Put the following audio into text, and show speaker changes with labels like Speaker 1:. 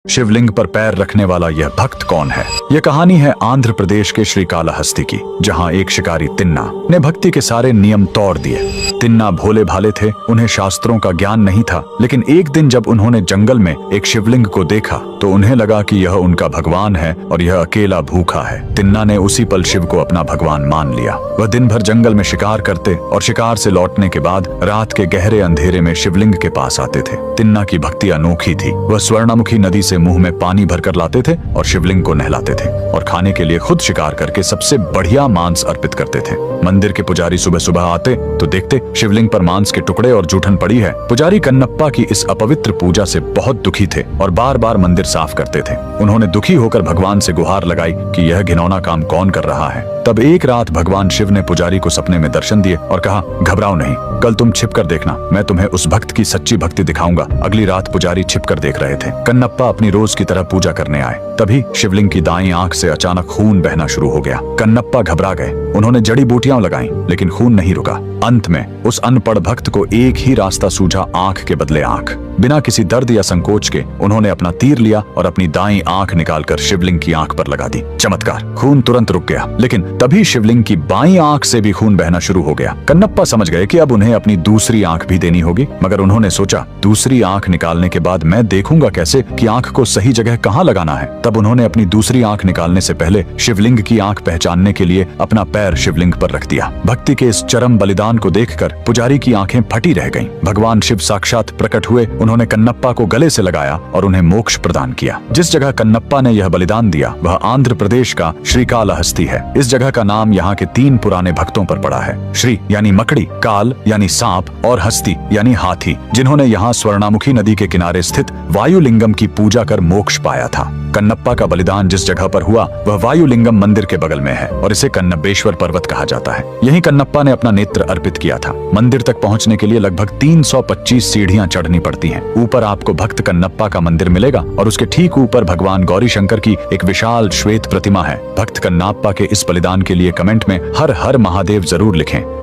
Speaker 1: शिवलिंग पर पैर रखने वाला यह भक्त कौन है? यह कहानी है आंध्र प्रदेश के श्रीकालाहस्ती की, जहां एक शिकारी तिन्ना ने भक्ति के सारे नियम तोड़ दिए। तिन्ना भोले भाले थे, उन्हें शास्त्रों का ज्ञान नहीं था, लेकिन एक दिन जब उन्होंने जंगल में एक शिवलिंग को देखा तो उन्हें लगा कि यह उनका भगवान है और यह अकेला भूखा है। तिन्ना ने उसी पल शिव को अपना भगवान मान लिया। वह दिन भर जंगल में शिकार करते और शिकार से लौटने के बाद रात के गहरे अंधेरे में शिवलिंग के पास आते थे। तिन्ना की भक्ति अनोखी थी। वह स्वर्णमुखी नदी से मुंह में पानी भरकर लाते थे और शिवलिंग को नहलाते थे और खाने के लिए खुद शिकार करके सबसे बढ़िया मांस अर्पित करते थे। मंदिर के पुजारी सुबह सुबह आते तो देखते शिवलिंग पर मांस के टुकड़े और जूठन पड़ी है। पुजारी कन्नप्पा की इस अपवित्र पूजा से बहुत दुखी थे और बार बार मंदिर साफ करते थे। उन्होंने दुखी होकर भगवान से गुहार लगाई कि यह घिनौना काम कौन कर रहा है। तब एक रात भगवान शिव ने पुजारी को सपने में दर्शन दिए और कहा, घबराओ नहीं, कल तुम छिप कर देखना, मैं तुम्हें उस भक्त की सच्ची भक्ति दिखाऊंगा। अगली रात पुजारी छिप कर देख रहे थे। कन्नप्पा अपनी रोज की तरह पूजा करने आए। तभी शिवलिंग की दाईं आंख से अचानक खून बहना शुरू हो गया। कन्नप्पा घबरा गए। उन्होंने जड़ी बूटियां लगाई, लेकिन खून नहीं रुका। अंत में उस अनपढ़ भक्त को एक ही रास्ता सूझा, आंख के बदले आंख। बिना किसी दर्द या संकोच के उन्होंने अपना तीर लिया और अपनी दाईं आंख निकालकर शिवलिंग की आंख पर लगा दी। चमत्कार, खून तुरंत रुक गया, लेकिन तभी शिवलिंग की बाईं आंख से भी खून बहना शुरू हो गया। कन्नप्पा समझ गए कि अब उन्हें अपनी दूसरी आंख भी देनी होगी, मगर उन्होंने सोचा, दूसरी आंख निकालने के बाद मैं देखूंगा कैसे कि आंख को सही जगह कहाँ लगाना है। तब उन्होंने अपनी दूसरी आंख निकालने से पहले शिवलिंग की आंख पहचानने के लिए अपना पैर शिवलिंग पर रख दिया। भक्ति के इस चरम बलिदान को देखकर पुजारी की आंखें फटी रह गईं। भगवान शिव साक्षात प्रकट हुए। उन्होंने कन्नप्पा को गले से लगाया और उन्हें मोक्ष प्रदान किया। जिस जगह कन्नप्पा ने यह बलिदान दिया वह आंध्र प्रदेश का श्रीकालाहस्ती है। इस जगह का नाम यहाँ के 3 पुराने भक्तों पर पड़ा है। श्री यानी मकड़ी, काल यानी सांप और हस्ती यानी हाथी, जिन्होंने यहाँ स्वर्णामुखी नदी के किनारे स्थित वायुलिंगम की पूजा कर मोक्ष पाया था। कन्नप्पा का बलिदान जिस जगह पर हुआ वह वायुलिंगम मंदिर के बगल में है और इसे कन्नबेश्वर पर्वत कहा जाता है। यहीं कन्नप्पा ने अपना नेत्र अर्पित किया था। मंदिर तक पहुंचने के लिए लगभग 325 सीढ़ियां चढ़नी पड़ती हैं। ऊपर आपको भक्त कन्नप्पा का मंदिर मिलेगा और उसके ठीक ऊपर भगवान गौरी शंकर की एक विशाल श्वेत प्रतिमा है। भक्त कन्नप्पा के इस बलिदान के लिए कमेंट में हर हर महादेव जरूर लिखें।